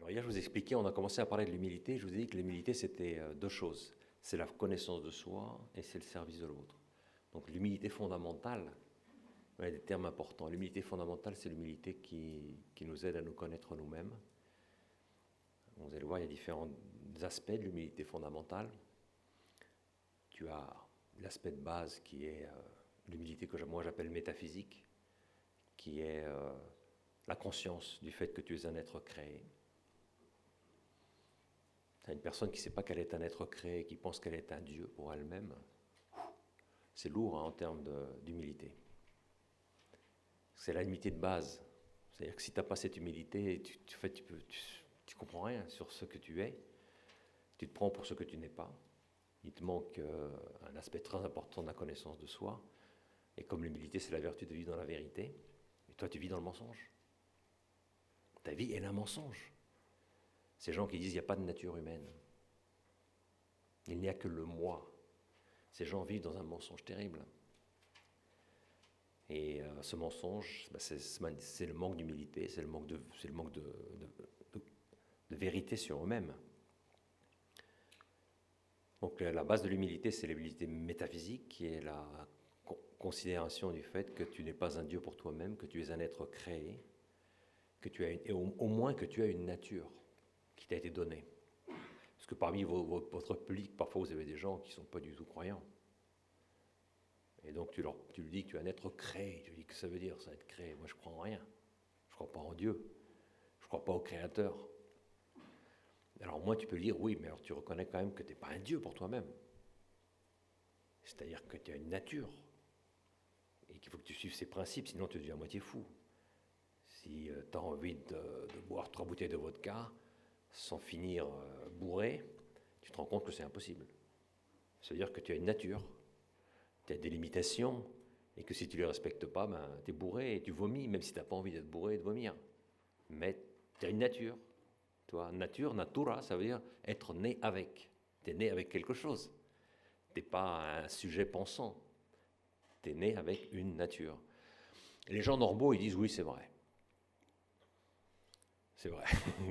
Alors hier, je vous expliquais, on a commencé à parler de l'humilité. Je vous ai dit que l'humilité, c'était deux choses. C'est la connaissance de soi et c'est le service de l'autre. Donc l'humilité fondamentale, il y a des termes importants. L'humilité fondamentale, c'est l'humilité qui nous aide à nous connaître nous-mêmes. Vous allez voir, il y a différents aspects de l'humilité fondamentale. Tu as l'aspect de base qui est l'humilité que moi j'appelle métaphysique, qui est la conscience du fait que tu es un être créé. Une personne qui ne sait pas qu'elle est un être créé, qui pense qu'elle est un Dieu pour elle-même, c'est lourd en termes d'humilité. C'est la humilité de base. C'est-à-dire que si tu n'as pas cette humilité, tu comprends rien sur ce que tu es. Tu te prends pour ce que tu n'es pas. Il te manque un aspect très important de la connaissance de soi. Et comme l'humilité, c'est la vertu de vivre dans la vérité, et toi, tu vis dans le mensonge. Ta vie est un mensonge. Ces gens qui disent qu'il n'y a pas de nature humaine. Il n'y a que le moi. Ces gens vivent dans un mensonge terrible. Et ce mensonge, c'est le manque d'humilité, c'est le manque de vérité sur eux-mêmes. Donc la base de l'humilité, c'est l'humilité métaphysique, qui est la considération du fait que tu n'es pas un Dieu pour toi-même, que tu es un être créé, que tu as et au moins que tu as une nature qui t'a été donnée. Parce que parmi votre public, parfois vous avez des gens qui ne sont pas du tout croyants. Et donc tu lui dis que tu es un être créé. Tu lui dis que ça veut dire, ça être créé. Moi je ne crois en rien. Je ne crois pas en Dieu. Je ne crois pas au Créateur. Alors moi tu peux dire, oui, mais alors tu reconnais quand même que tu n'es pas un Dieu pour toi-même. C'est-à-dire que tu as une nature. Et qu'il faut que tu suives ses principes, sinon tu deviens à moitié fou. Si tu as envie de boire 3 bouteilles de vodka sans finir bourré, tu te rends compte que c'est impossible. Ça veut dire que tu as une nature, tu as des limitations, et que si tu ne les respectes pas, tu es bourré et tu vomis, même si tu n'as pas envie d'être bourré et de vomir. Mais tu as une nature. Toi, nature, natura, ça veut dire être né avec. Tu es né avec quelque chose. Tu n'es pas un sujet pensant. Tu es né avec une nature. Et les gens normaux, ils disent oui, c'est vrai. C'est vrai.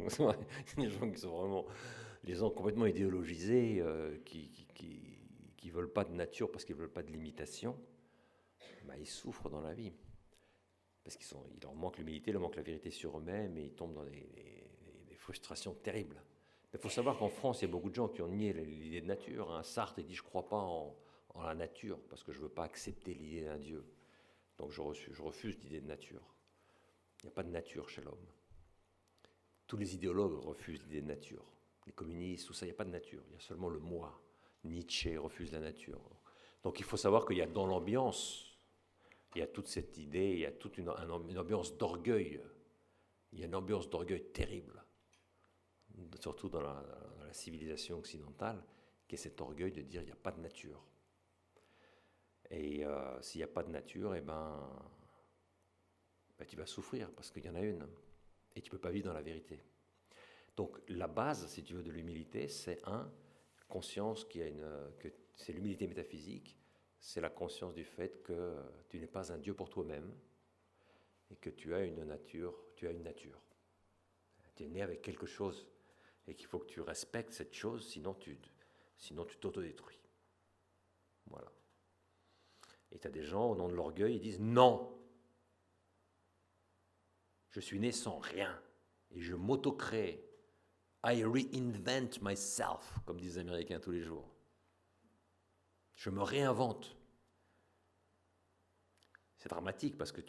C'est vrai. Les gens qui sont vraiment, les gens complètement idéologisés, qui veulent pas de nature parce qu'ils veulent pas de limitation, ils souffrent dans la vie. Parce il leur manque l'humilité, il leur manque la vérité sur eux-mêmes et ils tombent dans des frustrations terribles. Il faut savoir qu'en France, il y a beaucoup de gens qui ont nié l'idée de nature. Sartre dit « je ne crois pas en la nature parce que je ne veux pas accepter l'idée d'un Dieu. Donc je refuse l'idée de nature. » Il n'y a pas de nature chez l'homme. Tous les idéologues refusent l'idée de nature. Les communistes, tout ça, il n'y a pas de nature. Il y a seulement le moi. Nietzsche refuse la nature. Donc il faut savoir qu'il y a dans l'ambiance, il y a toute cette idée, il y a toute une ambiance d'orgueil. Il y a une ambiance d'orgueil terrible, surtout dans la civilisation occidentale, qui est cet orgueil de dire il n'y a pas de nature. Et s'il n'y a pas de nature, tu vas souffrir parce qu'il y en a une. Et tu ne peux pas vivre dans la vérité. Donc la base, si tu veux, de l'humilité, c'est conscience que c'est l'humilité métaphysique, c'est la conscience du fait que tu n'es pas un Dieu pour toi-même et que tu as une nature. Tu es né avec quelque chose et qu'il faut que tu respectes cette chose, sinon tu t'autodétruis. Voilà. Et tu as des gens, au nom de l'orgueil, ils disent non. Je suis né sans rien et je m'auto-crée. I reinvent myself, comme disent les Américains tous les jours. Je me réinvente. C'est dramatique parce que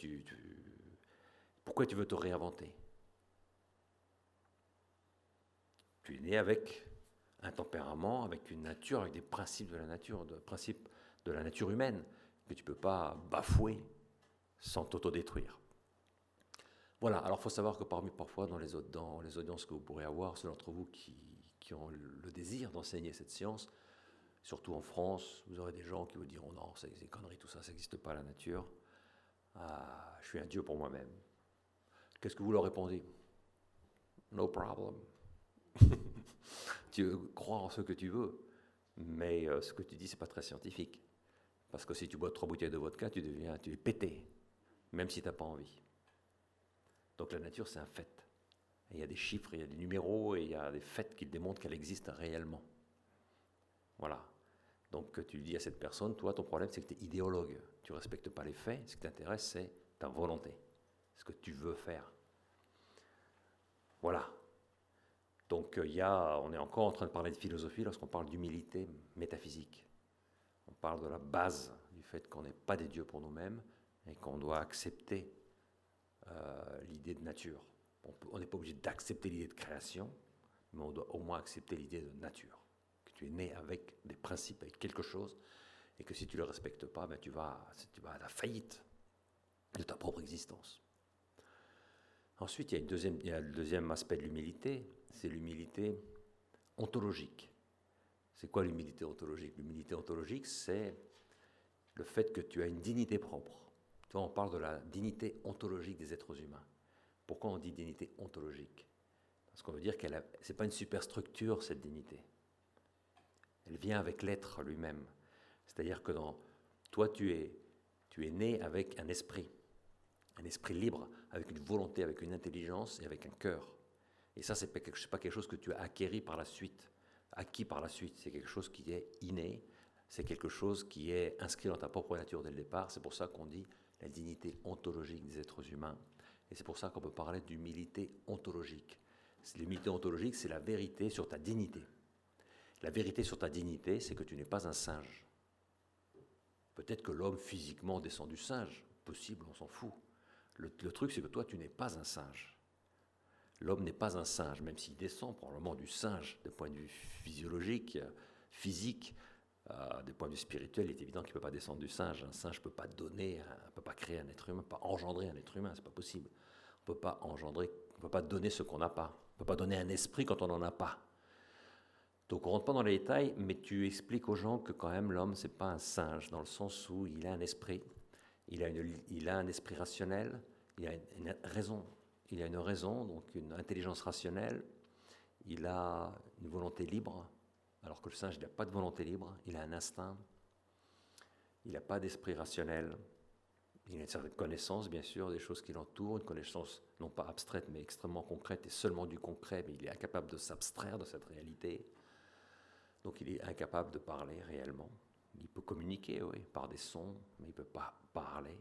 pourquoi tu veux te réinventer? Tu es né avec un tempérament, avec une nature, avec des principes de la nature, principes de la nature humaine que tu ne peux pas bafouer sans t'autodétruire. Voilà, alors il faut savoir que parfois dans les audiences que vous pourrez avoir, ceux d'entre vous qui ont le désir d'enseigner cette science, surtout en France, vous aurez des gens qui vous diront non, c'est des conneries, tout ça, ça n'existe pas la nature. Je suis un Dieu pour moi-même. Qu'est-ce que vous leur répondez? No problem. Tu crois en ce que tu veux, mais ce que tu dis, c'est pas très scientifique. Parce que si tu bois 3 bouteilles de vodka, tu es pété, même si tu n'as pas envie. Donc la nature, c'est un fait. Et il y a des chiffres, il y a des numéros, et il y a des faits qui démontrent qu'elle existe réellement. Voilà. Donc tu dis à cette personne, toi, ton problème, c'est que tu es idéologue. Tu ne respectes pas les faits. Ce qui t'intéresse, c'est ta volonté. Ce que tu veux faire. Voilà. Donc on est encore en train de parler de philosophie lorsqu'on parle d'humilité métaphysique. On parle de la base du fait qu'on n'est pas des dieux pour nous-mêmes et qu'on doit accepter l'idée de nature. On n'est pas obligé d'accepter l'idée de création, mais on doit au moins accepter l'idée de nature. Que tu es né avec des principes, avec quelque chose, et que si tu ne le respectes pas, ben tu vas à la faillite de ta propre existence. Ensuite, il y a le deuxième aspect de l'humilité, c'est l'humilité ontologique. C'est quoi l'humilité ontologique? L'humilité ontologique, c'est le fait que tu as une dignité propre. Tu vois, on parle de la dignité ontologique des êtres humains. Pourquoi on dit dignité ontologique? Parce qu'on veut dire ce n'est pas une superstructure, cette dignité. Elle vient avec l'être lui-même. C'est-à-dire que toi, tu es né avec un esprit libre, avec une volonté, avec une intelligence et avec un cœur. Et ça, ce n'est pas quelque chose que tu as acquis par la suite. C'est quelque chose qui est inné, c'est quelque chose qui est inscrit dans ta propre nature dès le départ. C'est pour ça qu'on dit la dignité ontologique des êtres humains. Et c'est pour ça qu'on peut parler d'humilité ontologique. L'humilité ontologique, c'est la vérité sur ta dignité. La vérité sur ta dignité, c'est que tu n'es pas un singe. Peut-être que l'homme physiquement descend du singe, possible, on s'en fout. Le truc, c'est que toi, tu n'es pas un singe. L'homme n'est pas un singe, même s'il descend probablement du singe, d'un point de vue physiologique, physique, d'un point de vue spirituel, il est évident qu'il ne peut pas descendre du singe. Un singe ne peut pas peut pas créer un être humain, pas engendrer un être humain, c'est pas possible. On ne peut pas donner ce qu'on n'a pas. On ne peut pas donner un esprit quand on n'en a pas. Donc on ne rentre pas dans les détails, mais tu expliques aux gens que quand même l'homme, ce n'est pas un singe, dans le sens où il a un esprit, il a un esprit rationnel, il a une raison, donc une intelligence rationnelle, il a une volonté libre, alors que le singe n'a pas de volonté libre, il a un instinct, il n'a pas d'esprit rationnel, il a une certaine connaissance, bien sûr, des choses qui l'entourent, une connaissance non pas abstraite, mais extrêmement concrète, et seulement du concret, mais il est incapable de s'abstraire de cette réalité. Donc il est incapable de parler réellement. Il peut communiquer, oui, par des sons, mais il ne peut pas parler.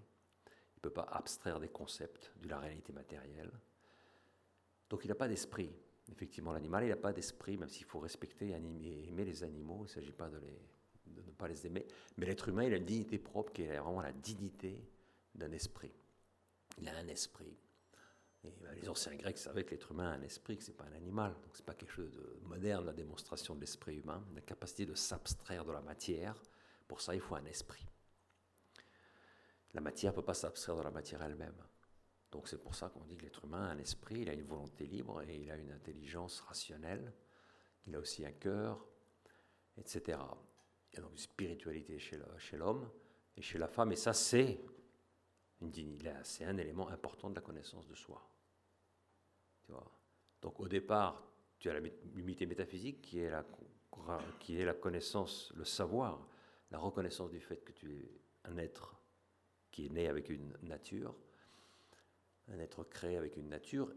Il ne peut pas abstraire des concepts de la réalité matérielle. Donc il n'a pas d'esprit. Effectivement, l'animal, il n'a pas d'esprit, même s'il faut respecter et aimer les animaux. Il ne s'agit pas de ne pas les aimer. Mais l'être humain, il a une dignité propre qui est vraiment la dignité d'un esprit. Il a un esprit. Et les anciens Grecs savaient que l'être humain a un esprit, que ce n'est pas un animal. Donc ce n'est pas quelque chose de moderne, la démonstration de l'esprit humain, la capacité de s'abstraire de la matière. Pour ça, il faut un esprit. La matière ne peut pas s'abstraire de la matière elle-même. Donc c'est pour ça qu'on dit que l'être humain a un esprit, il a une volonté libre et il a une intelligence rationnelle. Il a aussi un cœur, etc. Il y a donc une spiritualité chez l'homme et chez la femme. Et ça, c'est un élément important de la connaissance de soi. Tu vois. Donc au départ, tu as l'humilité métaphysique qui est la connaissance, le savoir, la reconnaissance du fait que tu es un être qui est né avec une nature, un être créé avec une nature.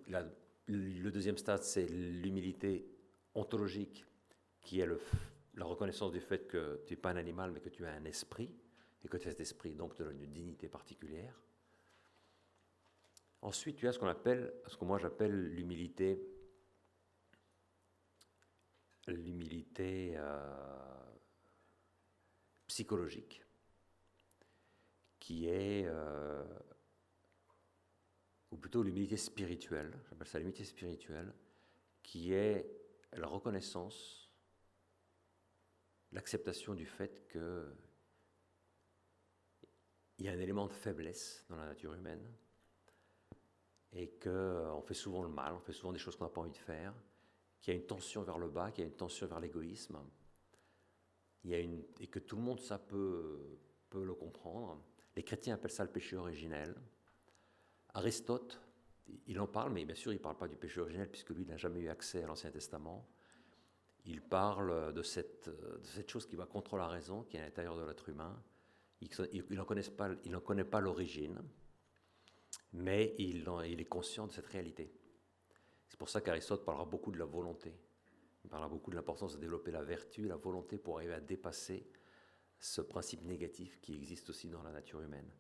Le deuxième stade, c'est l'humilité ontologique, qui est la reconnaissance du fait que tu n'es pas un animal, mais que tu as un esprit, et que cet esprit donc te donne une dignité particulière. Ensuite, tu as ce que moi j'appelle l'humilité psychologique, qui est, ou plutôt l'humilité spirituelle, j'appelle ça l'humilité spirituelle, qui est la reconnaissance, l'acceptation du fait qu'il y a un élément de faiblesse dans la nature humaine, et qu'on fait souvent le mal, on fait souvent des choses qu'on n'a pas envie de faire, qu'il y a une tension vers le bas, qu'il y a une tension vers l'égoïsme, et que tout le monde, ça peut le comprendre. Les chrétiens appellent ça le péché originel. Aristote, il en parle, mais bien sûr, il ne parle pas du péché originel, puisque lui, il n'a jamais eu accès à l'Ancien Testament. Il parle de cette chose qui va contre la raison, qui est à l'intérieur de l'être humain. Il n'en connaît pas l'origine, mais il est conscient de cette réalité. C'est pour ça qu'Aristote parlera beaucoup de la volonté. Il parlera beaucoup de l'importance de développer la vertu, la volonté pour arriver à dépasser ce principe négatif qui existe aussi dans la nature humaine.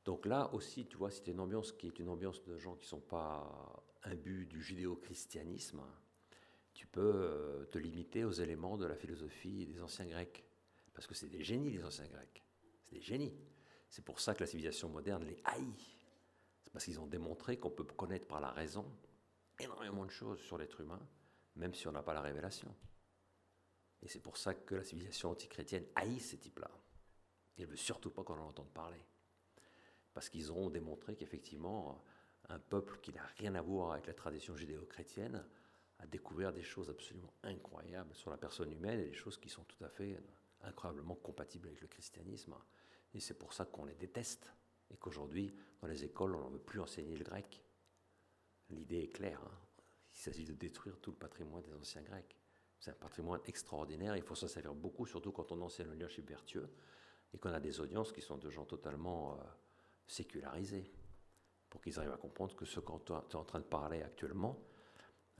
Donc là aussi, tu vois, c'est une ambiance qui est une ambiance de gens qui ne sont pas imbus du judéo-christianisme. Tu peux te limiter aux éléments de la philosophie des anciens Grecs. Parce que c'est des génies, les anciens Grecs. C'est des génies. C'est pour ça que la civilisation moderne les haït. C'est parce qu'ils ont démontré qu'on peut connaître par la raison énormément de choses sur l'être humain, même si on n'a pas la révélation. Et c'est pour ça que la civilisation antichrétienne haït ces types-là. Elle ne veut surtout pas qu'on en entende parler. Parce qu'ils ont démontré qu'effectivement, un peuple qui n'a rien à voir avec la tradition judéo-chrétienne a découvert des choses absolument incroyables sur la personne humaine et des choses qui sont tout à fait incroyablement compatibles avec le christianisme. Et c'est pour ça qu'on les déteste et qu'aujourd'hui, dans les écoles, on n'en veut plus enseigner le grec. L'idée est claire, hein. Il s'agit de détruire tout le patrimoine des anciens Grecs. C'est un patrimoine extraordinaire, il faut s'en servir beaucoup, surtout quand on enseigne le leadership vertueux et qu'on a des audiences qui sont de gens totalement sécularisés, pour qu'ils arrivent à comprendre que ce qu'on est en train de parler actuellement,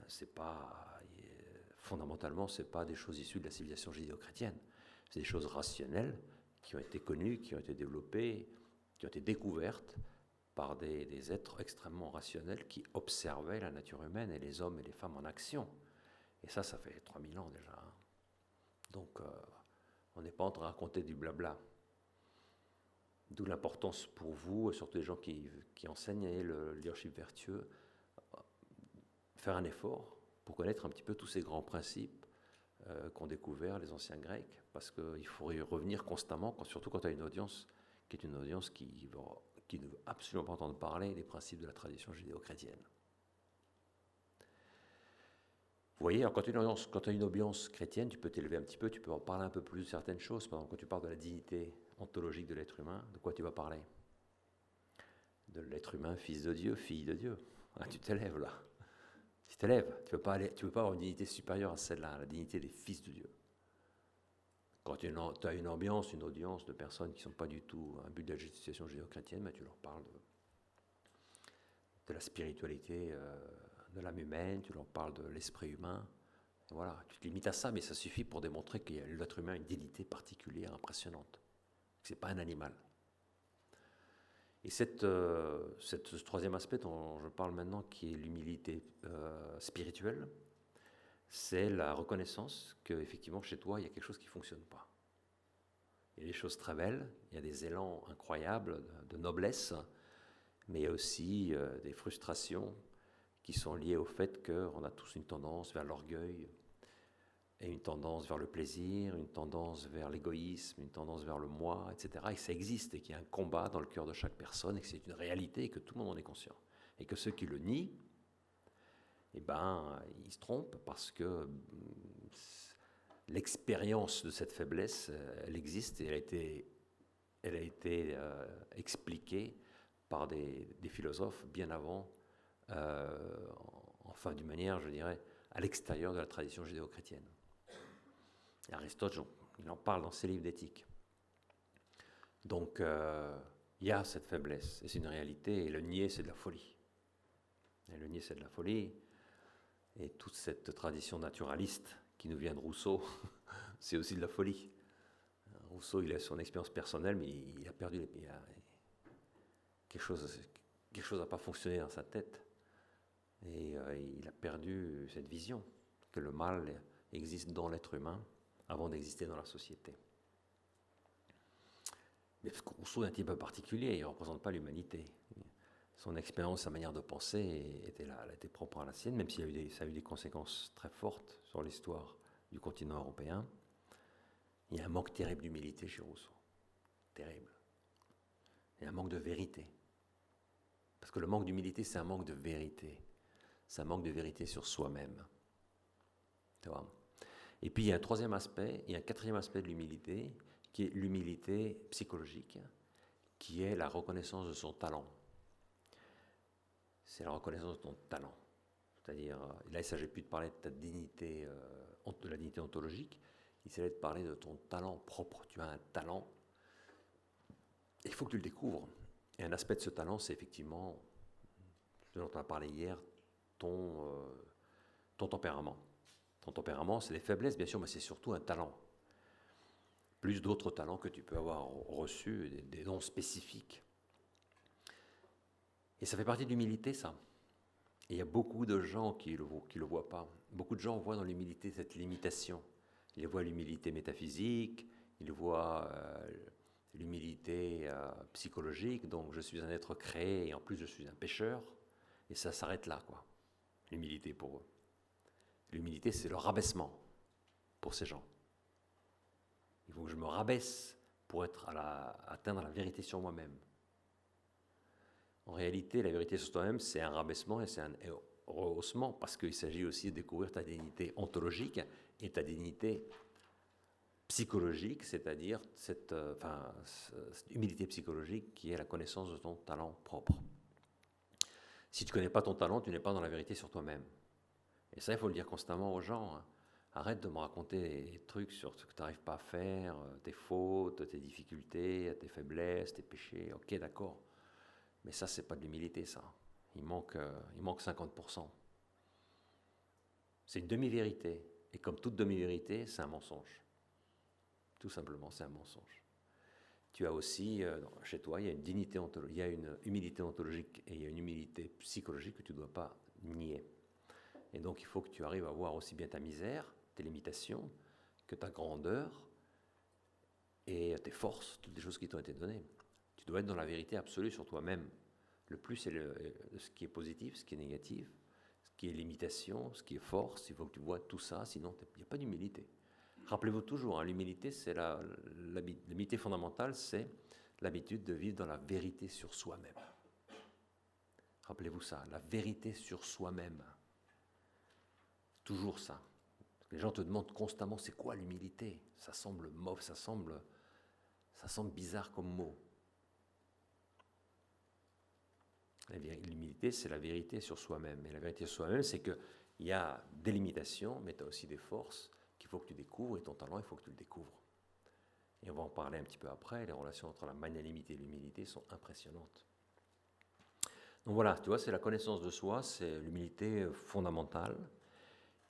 c'est pas, fondamentalement, ce n'est pas des choses issues de la civilisation judéo-chrétienne. C'est des choses rationnelles qui ont été connues, qui ont été développées, qui ont été découvertes par des êtres extrêmement rationnels qui observaient la nature humaine et les hommes et les femmes en action. Et ça fait 3000 ans déjà. Hein. Donc, on n'est pas en train de raconter du blabla. D'où l'importance pour vous, et surtout les gens qui enseignent le leadership vertueux, faire un effort pour connaître un petit peu tous ces grands principes qu'ont découvert les anciens Grecs, parce qu'il faut y revenir constamment, surtout quand tu as une audience qui est une audience qui ne veut absolument pas entendre parler des principes de la tradition judéo-chrétienne. Vous voyez, alors quand tu as une audience chrétienne, tu peux t'élever un petit peu, tu peux en parler un peu plus de certaines choses. Par exemple, quand tu parles de la dignité ontologique de l'être humain, de quoi tu vas parler? De l'être humain, fils de Dieu, fille de Dieu. Ah, tu t'élèves là. Tu t'élèves. Tu ne peux pas avoir une dignité supérieure à celle-là, la dignité des fils de Dieu. Quand tu as une ambiance, une audience de personnes qui ne sont pas du tout un but de la justification judéo-chrétienne, mais tu leur parles de la spiritualité de l'âme humaine, tu leur parles de l'esprit humain. Et voilà, tu te limites à ça, mais ça suffit pour démontrer que l'être humain a une dignité particulière, impressionnante. Ce n'est pas un animal. Et ce troisième aspect dont je parle maintenant, qui est l'humilité spirituelle, c'est la reconnaissance qu'effectivement, chez toi, il y a quelque chose qui ne fonctionne pas. Il y a des choses très belles, il y a des élans incroyables de noblesse, mais il y a aussi des frustrations qui sont liées au fait qu'on a tous une tendance vers l'orgueil, et une tendance vers le plaisir, une tendance vers l'égoïsme, une tendance vers le moi, etc. Et ça existe, et qu'il y a un combat dans le cœur de chaque personne, et que c'est une réalité, et que tout le monde en est conscient. Et que ceux qui le nient, eh ben, ils se trompent, parce que l'expérience de cette faiblesse, elle existe, et elle a été expliquée par des philosophes bien avant, enfin d'une manière, je dirais, à l'extérieur de la tradition judéo-chrétienne. Et Aristote, il en parle dans ses livres d'éthique. Donc, il y a cette faiblesse, et c'est une réalité, et le nier, c'est de la folie. Et le nier, c'est de la folie, et toute cette tradition naturaliste qui nous vient de Rousseau, c'est aussi de la folie. Rousseau, il a son expérience personnelle, mais il a perdu quelque chose n'a pas fonctionné dans sa tête, et il a perdu cette vision que le mal existe dans l'être humain avant d'exister dans la société. Mais parce que Rousseau est un type particulier, il ne représente pas l'humanité. Son expérience, sa manière de penser elle était propre à la sienne, même si ça a eu des conséquences très fortes sur l'histoire du continent européen. Il y a un manque terrible d'humilité chez Rousseau. Terrible. Il y a un manque de vérité. Parce que le manque d'humilité, c'est un manque de vérité. C'est un manque de vérité sur soi-même. Tu vois ? Et puis il y a un troisième aspect, il y a un quatrième aspect de l'humilité, qui est l'humilité psychologique, qui est la reconnaissance de son talent. C'est la reconnaissance de ton talent. C'est-à-dire, là il ne s'agit plus de parler de ta dignité, de la dignité ontologique, il s'agit de parler de ton talent propre. Tu as un talent, il faut que tu le découvres. Et un aspect de ce talent, c'est effectivement, ce dont on a parlé hier, ton tempérament. Ton tempérament, c'est des faiblesses, bien sûr, mais c'est surtout un talent. Plus d'autres talents que tu peux avoir reçus, des dons spécifiques. Et ça fait partie de l'humilité, ça. Et il y a beaucoup de gens qui le voient pas. Beaucoup de gens voient dans l'humilité cette limitation. Ils voient l'humilité métaphysique, ils voient l'humilité psychologique, donc je suis un être créé et en plus je suis un pécheur. Et ça s'arrête là, quoi. L'humilité pour eux. L'humilité, c'est le rabaissement pour ces gens. Il faut que je me rabaisse pour atteindre la vérité sur moi-même. En réalité, la vérité sur toi-même, c'est un rabaissement et c'est un rehaussement, parce qu'il s'agit aussi de découvrir ta dignité ontologique et ta dignité psychologique, c'est-à-dire cette humilité psychologique qui est la connaissance de ton talent propre. Si tu ne connais pas ton talent, tu n'es pas dans la vérité sur toi-même. Et ça, il faut le dire constamment aux gens. Hein. Arrête de me raconter des trucs sur ce que tu n'arrives pas à faire, tes fautes, tes difficultés, tes faiblesses, tes péchés. Ok, d'accord. Mais ça, c'est pas de l'humilité, ça. Il manque 50%. C'est une demi-vérité. Et comme toute demi-vérité, c'est un mensonge. Tout simplement, c'est un mensonge. Tu as aussi, chez toi, il y a une humilité ontologique et il y a une humilité psychologique que tu ne dois pas nier. Et donc, il faut que tu arrives à voir aussi bien ta misère, tes limitations, que ta grandeur et tes forces, toutes les choses qui t'ont été données. Tu dois être dans la vérité absolue sur toi-même. Le plus, c'est ce qui est positif, ce qui est négatif, ce qui est limitation, ce qui est force. Il faut que tu vois tout ça, sinon il n'y a pas d'humilité. Rappelez-vous toujours, hein, l'humilité, c'est l'humilité fondamentale, c'est l'habitude de vivre dans la vérité sur soi-même. Rappelez-vous ça, la vérité sur soi-même. Toujours ça. Les gens te demandent constamment, c'est quoi l'humilité? Ça semble mauvais, ça semble bizarre comme mot. L'humilité, c'est la vérité sur soi-même. Et la vérité sur soi-même, c'est qu'il y a des limitations, mais tu as aussi des forces qu'il faut que tu découvres, et ton talent, il faut que tu le découvres. Et on va en parler un petit peu après. Les relations entre la magnanimité et l'humilité sont impressionnantes. Donc voilà, tu vois, c'est la connaissance de soi, c'est l'humilité fondamentale.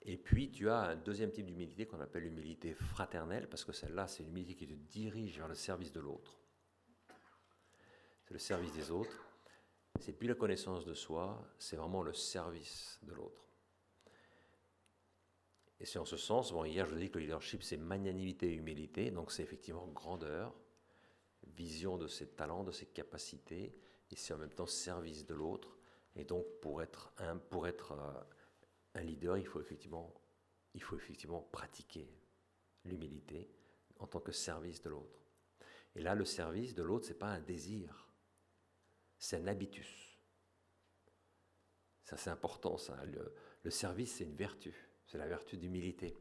Et puis, tu as un deuxième type d'humilité qu'on appelle l'humilité fraternelle, parce que celle-là, c'est l'humilité qui te dirige vers le service de l'autre. C'est le service des autres. C'est plus la connaissance de soi, c'est vraiment le service de l'autre. Et c'est en ce sens, hier je dis que le leadership c'est magnanimité et humilité, donc c'est effectivement grandeur, vision de ses talents, de ses capacités, et c'est en même temps service de l'autre. Et donc pour être un leader, il faut effectivement pratiquer l'humilité en tant que service de l'autre. Et là, le service de l'autre, ce n'est pas un désir, c'est un habitus. Ça, c'est important, ça. Le service, c'est une vertu. C'est la vertu d'humilité.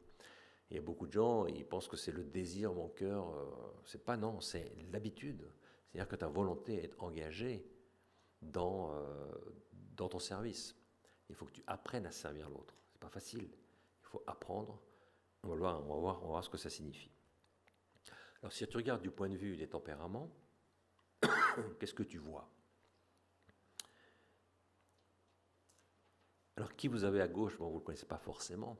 Il y a beaucoup de gens, ils pensent que c'est le désir, mon cœur. C'est pas, non, c'est l'habitude. C'est-à-dire que ta volonté est engagée dans ton service. Il faut que tu apprennes à servir l'autre. C'est pas facile. Il faut apprendre. On va voir ce que ça signifie. Alors, si tu regardes du point de vue des tempéraments, qu'est-ce que tu vois? Alors, qui vous avez à gauche? Bon, vous ne le connaissez pas forcément.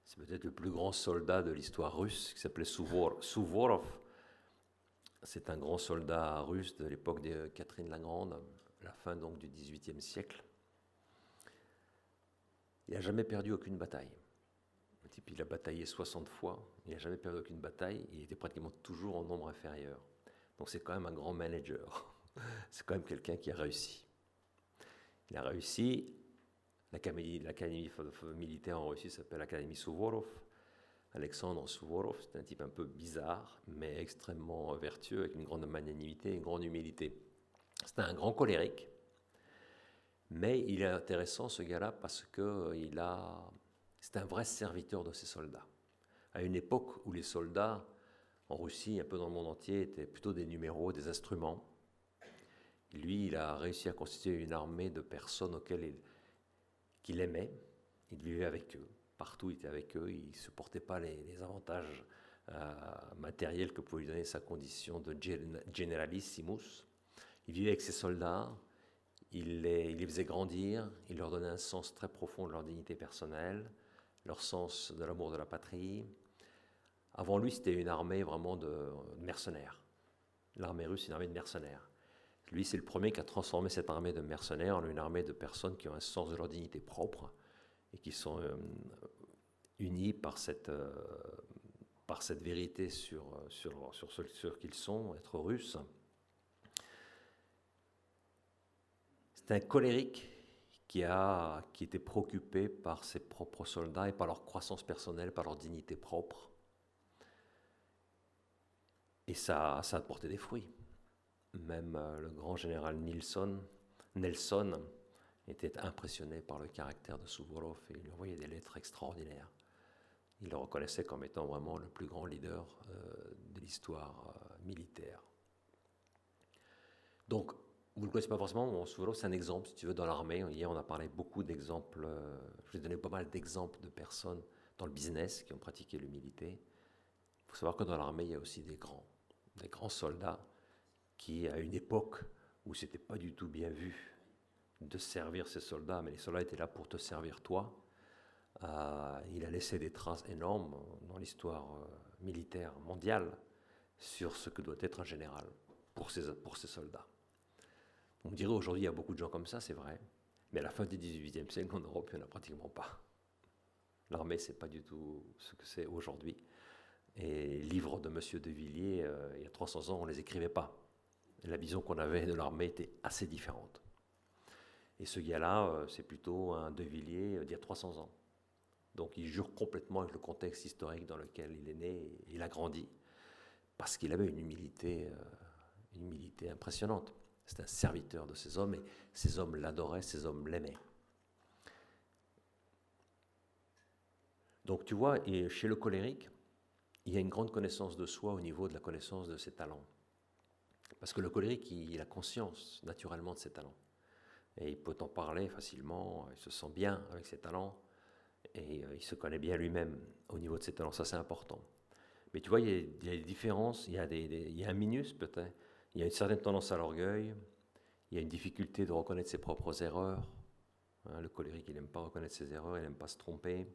C'est peut-être le plus grand soldat de l'histoire russe, qui s'appelait Souvorov. C'est un grand soldat russe de l'époque de Catherine la Grande, la fin donc du XVIIIe siècle. Il n'a jamais perdu aucune bataille. Le type, il a bataillé 60 fois, il n'a jamais perdu aucune bataille, il était pratiquement toujours en nombre inférieur. Donc c'est quand même un grand manager. C'est quand même quelqu'un qui a réussi. Il a réussi. L'académie militaire en Russie s'appelle l'Académie Souvorov. Alexandre Souvorov, c'est un type un peu bizarre, mais extrêmement vertueux, avec une grande magnanimité et une grande humilité. C'est un grand colérique, mais il est intéressant ce gars-là parce que c'est un vrai serviteur de ses soldats. À une époque où les soldats, en Russie, un peu dans le monde entier, étaient plutôt des numéros, des instruments, lui, il a réussi à constituer une armée de personnes qu'il aimait, il vivait avec eux, partout il était avec eux, il ne supportait pas les avantages matériels que pouvait lui donner sa condition de generalissimus. Il vivait avec ses soldats, il les faisait grandir, il leur donnait un sens très profond de leur dignité personnelle, leur sens de l'amour de la patrie. Avant lui, c'était une armée vraiment de mercenaires. L'armée russe, c'est une armée de mercenaires. Lui, c'est le premier qui a transformé cette armée de mercenaires en une armée de personnes qui ont un sens de leur dignité propre et qui sont unis par cette vérité sur ce qu'ils sont, être russes. C'est un colérique qui était préoccupé par ses propres soldats et par leur croissance personnelle, par leur dignité propre. Et ça a porté des fruits. Même le grand général Nelson était impressionné par le caractère de Souvorov et il lui envoyait des lettres extraordinaires. Il le reconnaissait comme étant vraiment le plus grand leader de l'histoire militaire. Donc, vous ne le connaissez pas forcément, Souvorov, c'est un exemple, si tu veux, dans l'armée. Hier, on a parlé beaucoup d'exemples, je vous ai donné pas mal d'exemples de personnes dans le business qui ont pratiqué l'humilité. Il faut savoir que dans l'armée, il y a aussi des grands soldats qui, à une époque où ce n'était pas du tout bien vu de servir ces soldats, mais les soldats étaient là pour te servir toi, il a laissé des traces énormes dans l'histoire militaire mondiale sur ce que doit être un général pour ces soldats. On dirait aujourd'hui, il y a beaucoup de gens comme ça, c'est vrai, mais à la fin du XVIIIe siècle, en Europe, il n'y en a pratiquement pas. L'armée, ce n'est pas du tout ce que c'est aujourd'hui. Et les livres de M. de Villiers, il y a 300 ans, on ne les écrivait pas. Et la vision qu'on avait de l'armée était assez différente. Et ce gars-là, c'est plutôt un de Villiers d'il y a 300 ans. Donc il jure complètement avec le contexte historique dans lequel il est né et il a grandi, parce qu'il avait une humilité impressionnante. C'était un serviteur de ces hommes et ces hommes l'adoraient, ces hommes l'aimaient. Donc tu vois, et chez le colérique, il y a une grande connaissance de soi au niveau de la connaissance de ses talents. Parce que le colérique, il a conscience naturellement de ses talents. Et il peut en parler facilement, il se sent bien avec ses talents, et il se connaît bien lui-même au niveau de ses talents, ça c'est important. Mais tu vois, il y a des différences, il y a un minus peut-être, il y a une certaine tendance à l'orgueil, il y a une difficulté de reconnaître ses propres erreurs. Le colérique, il n'aime pas reconnaître ses erreurs, il n'aime pas se tromper.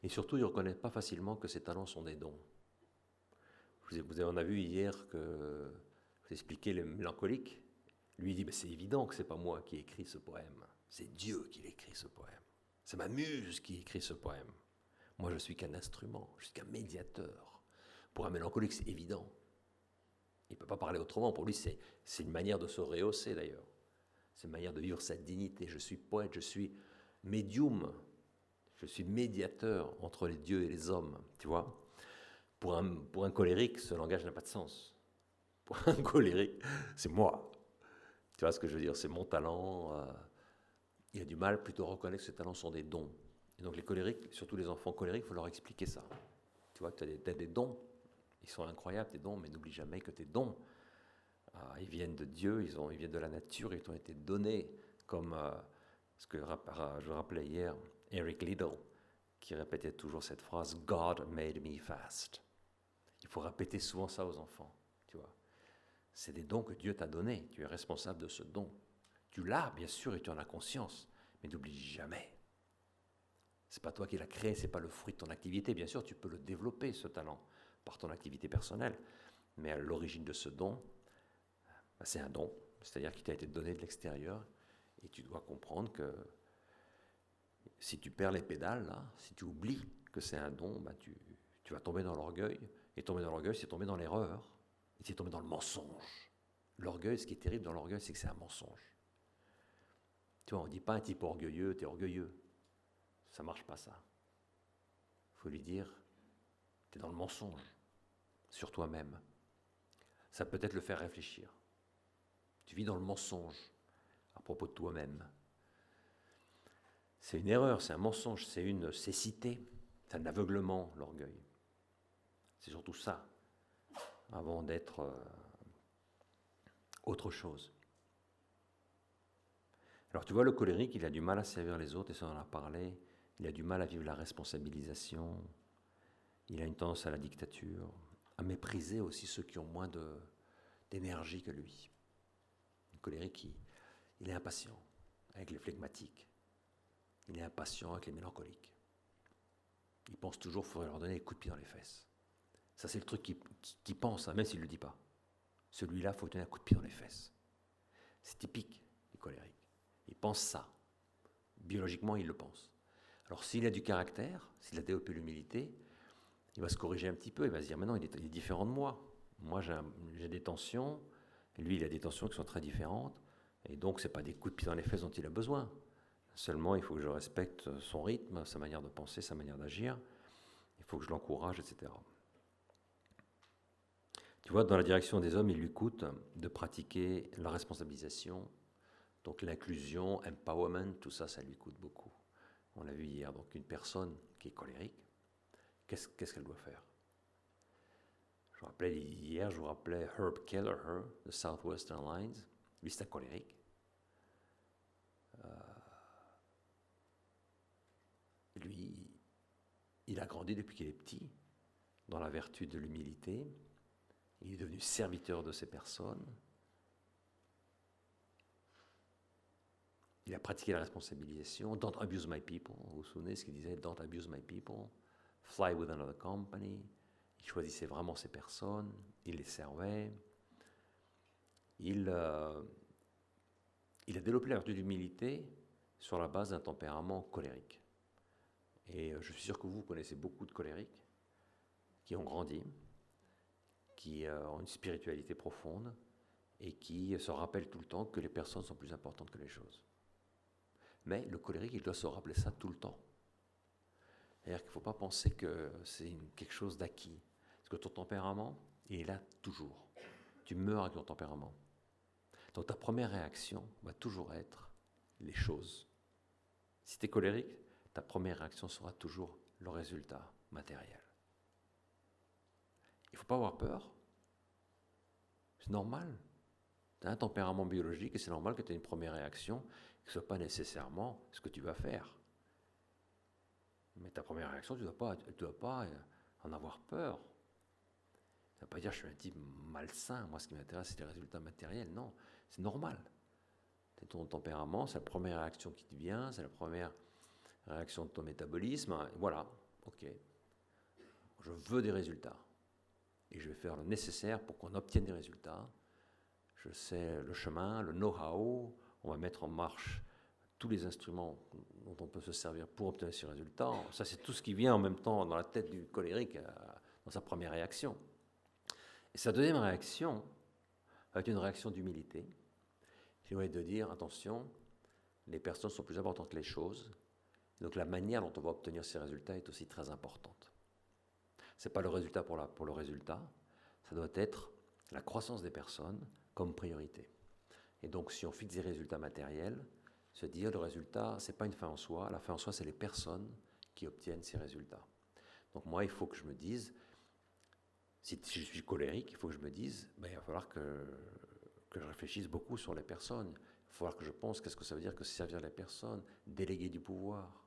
Et surtout, il ne reconnaît pas facilement que ses talents sont des dons. On a vu hier que vous expliquez le mélancolique. Lui, il dit, c'est évident que ce n'est pas moi qui ai écrit ce poème. C'est Dieu qui écrit ce poème. C'est ma muse qui écrit ce poème. Moi, je suis qu'un instrument, je suis qu'un médiateur. Pour un mélancolique, c'est évident. Il ne peut pas parler autrement. Pour lui, c'est une manière de se rehausser, d'ailleurs. C'est une manière de vivre sa dignité. Je suis poète, je suis médium. Je suis médiateur entre les dieux et les hommes, tu vois. Pour un colérique, ce langage n'a pas de sens. Pour un colérique, c'est moi. Tu vois ce que je veux dire? C'est mon talent. Il a du mal plutôt à reconnaître que ces talents sont des dons. Et donc les colériques, surtout les enfants colériques, il faut leur expliquer ça. Tu vois, tu as des dons. Ils sont incroyables, tes dons, mais n'oublie jamais que tes dons, ils viennent de Dieu, ils viennent de la nature, ils t'ont été donnés, comme ce que je rappelais hier, Eric Liddell, qui répétait toujours cette phrase « God made me fast ». Il faut répéter souvent ça aux enfants, tu vois. C'est des dons que Dieu t'a donnés, tu es responsable de ce don. Tu l'as, bien sûr, et tu en as conscience, mais n'oublie jamais. C'est pas toi qui l'as créé, c'est pas le fruit de ton activité. Bien sûr, tu peux le développer, ce talent, par ton activité personnelle, mais à l'origine de ce don, c'est un don, c'est-à-dire qu'il t'a été donné de l'extérieur, et tu dois comprendre que si tu perds les pédales, là, si tu oublies que c'est un don, tu vas tomber dans l'orgueil, et tomber dans l'orgueil, c'est tomber dans l'erreur, et c'est tomber dans le mensonge. L'orgueil, ce qui est terrible dans l'orgueil, c'est que c'est un mensonge. Tu vois, on ne dit pas à un type orgueilleux, t'es orgueilleux. Ça ne marche pas, ça. Il faut lui dire, t'es dans le mensonge, sur toi-même. Ça peut peut-être le faire réfléchir. Tu vis dans le mensonge à propos de toi-même. C'est une erreur, c'est un mensonge, c'est une cécité, c'est un aveuglement, l'orgueil. C'est surtout ça, avant d'être autre chose. Alors tu vois, le colérique, il a du mal à servir les autres, et ça on en a parlé, il a du mal à vivre la responsabilisation, il a une tendance à la dictature, à mépriser aussi ceux qui ont moins d'énergie que lui. colérique, il est impatient avec les flegmatiques. Il est impatient avec les mélancoliques. Il pense toujours qu'il faudrait leur donner des coups de pied dans les fesses. Ça, c'est le truc qu'il pense, hein, même s'il ne le dit pas. Celui-là, il faut lui donner un coup de pied dans les fesses. C'est typique des colériques. Il pense ça. Biologiquement, il le pense. Alors, s'il a du caractère, s'il a développé l'humilité, il va se corriger un petit peu. Il va se dire, mais non, il est différent de moi. Moi, j'ai des tensions. Lui, il a des tensions qui sont très différentes. Et donc, ce n'est pas des coups de pied dans les fesses dont il a besoin. Seulement, il faut que je respecte son rythme, sa manière de penser, sa manière d'agir. Il faut que je l'encourage, etc. Tu vois, dans la direction des hommes, il lui coûte de pratiquer la responsabilisation. Donc l'inclusion, empowerment, tout ça, ça lui coûte beaucoup. On l'a vu hier, donc une personne qui est colérique, qu'est-ce qu'elle doit faire? Hier, je vous rappelais Herb Kelleher de Southwest Airlines. Lui, c'est un colérique. Lui, il a grandi depuis qu'il est petit dans la vertu de l'humilité. Il est devenu serviteur de ces personnes. Il a pratiqué la responsabilisation. Don't abuse my people. Vous vous souvenez ce qu'il disait? Don't abuse my people. Fly with another company. Il choisissait vraiment ses personnes. Il les servait. Il a développé la vertu d'humilité sur la base d'un tempérament colérique. Et je suis sûr que vous connaissez beaucoup de colériques qui ont grandi, qui ont une spiritualité profonde et qui se rappellent tout le temps que les personnes sont plus importantes que les choses. Mais le colérique, il doit se rappeler ça tout le temps. C'est-à-dire qu'il ne faut pas penser que c'est quelque chose d'acquis. Parce que ton tempérament, il est là toujours. Tu meurs avec ton tempérament. Donc ta première réaction va toujours être les choses. Si tu es colérique, ta première réaction sera toujours le résultat matériel. Il ne faut pas avoir peur. C'est normal. Tu as un tempérament biologique et c'est normal que tu aies une première réaction qui ne soit pas nécessairement ce que tu vas faire. Mais ta première réaction, tu ne dois pas en avoir peur. Ça ne veut pas dire que je suis un type malsain. Moi, ce qui m'intéresse, c'est les résultats matériels. Non, c'est normal. C'est ton tempérament, c'est la première réaction qui te vient, c'est la première réaction de ton métabolisme. Voilà, ok. Je veux des résultats. Et je vais faire le nécessaire pour qu'on obtienne des résultats. Je sais le chemin, le know-how. On va mettre en marche tous les instruments dont on peut se servir pour obtenir ces résultats. Ça, c'est tout ce qui vient en même temps dans la tête du colérique dans sa première réaction. Et sa deuxième réaction va être une réaction d'humilité, qui va être de dire, attention, les personnes sont plus importantes que les choses, donc la manière dont on va obtenir ces résultats est aussi très importante. Ce n'est pas le résultat pour le résultat, ça doit être la croissance des personnes comme priorité. Et donc, si on fixe des résultats matériels, se dire le résultat, ce n'est pas une fin en soi. La fin en soi, c'est les personnes qui obtiennent ces résultats. Donc moi, il faut que je me dise, si je suis colérique, il faut que je me dise, il va falloir que je réfléchisse beaucoup sur les personnes. Il va falloir que je pense, qu'est-ce que ça veut dire que servir les personnes, déléguer du pouvoir,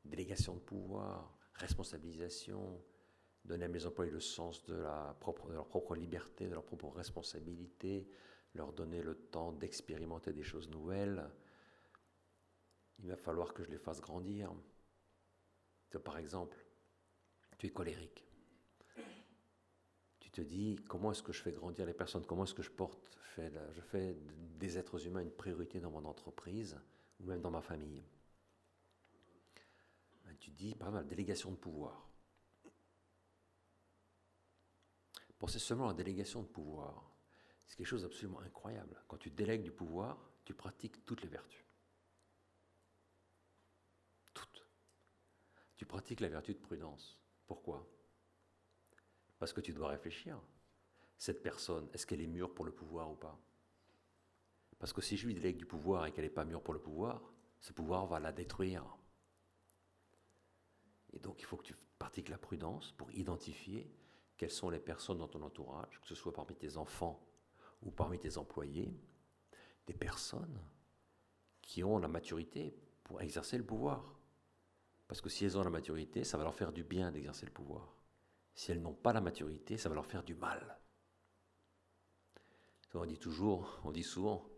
délégation de pouvoir, responsabilisation, donner à mes employés le sens de leur propre liberté, de leur propre responsabilité, leur donner le temps d'expérimenter des choses nouvelles. Il va falloir que je les fasse grandir. Par exemple, tu es colérique. Tu te dis, comment est-ce que je fais grandir les personnes? Comment est-ce que je fais des êtres humains une priorité dans mon entreprise ou même dans ma famille? Tu dis, par exemple, la délégation de pouvoir. Pensez seulement à la délégation de pouvoir. C'est quelque chose d'absolument incroyable. Quand tu délègues du pouvoir, tu pratiques toutes les vertus. Toutes. Tu pratiques la vertu de prudence. Pourquoi? Parce que tu dois réfléchir. Cette personne, est-ce qu'elle est mûre pour le pouvoir ou pas? Parce que si je lui délègue du pouvoir et qu'elle n'est pas mûre pour le pouvoir, ce pouvoir va la détruire. Et donc il faut que tu pratiques la prudence pour identifier quelles sont les personnes dans ton entourage, que ce soit parmi tes enfants ou parmi tes employés, des personnes qui ont la maturité pour exercer le pouvoir. Parce que si elles ont la maturité, ça va leur faire du bien d'exercer le pouvoir. Si elles n'ont pas la maturité, ça va leur faire du mal. On dit souvent,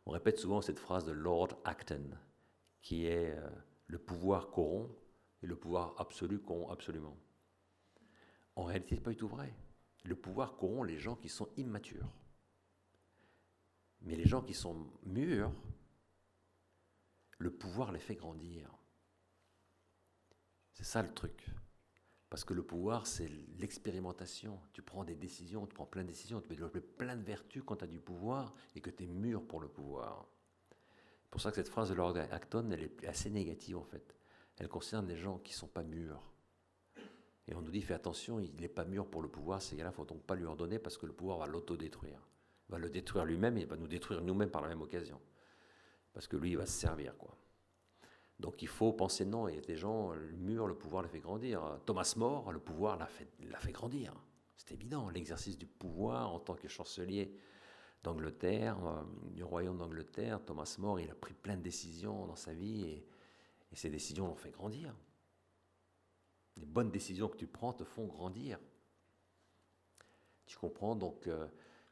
on répète souvent cette phrase de Lord Acton, qui est le pouvoir corrompt et le pouvoir absolu corrompt absolument. En réalité, ce n'est pas du tout vrai. Le pouvoir corrompt les gens qui sont immatures. Mais les gens qui sont mûrs, le pouvoir les fait grandir. C'est ça le truc. Parce que le pouvoir, c'est l'expérimentation. Tu prends des décisions, tu prends plein de décisions, tu peux développer plein de vertus quand tu as du pouvoir et que tu es mûr pour le pouvoir. C'est pour ça que cette phrase de Lord Acton, elle est assez négative en fait. Elle concerne les gens qui ne sont pas mûrs. Et on nous dit, fais attention, il n'est pas mûr pour le pouvoir, ces gars-là, il ne faut donc pas lui en donner parce que le pouvoir va l'autodétruire. Il va le détruire lui-même et il va nous détruire nous-mêmes par la même occasion. Parce que lui, il va se servir, quoi. Donc il faut penser non, il y a des gens, le mûr, le pouvoir les fait grandir. Thomas More, le pouvoir l'a fait grandir. C'est évident, l'exercice du pouvoir en tant que chancelier d'Angleterre, du royaume d'Angleterre, Thomas More, il a pris plein de décisions dans sa vie et ces décisions l'ont fait grandir. Les bonnes décisions que tu prends te font grandir. Tu comprends donc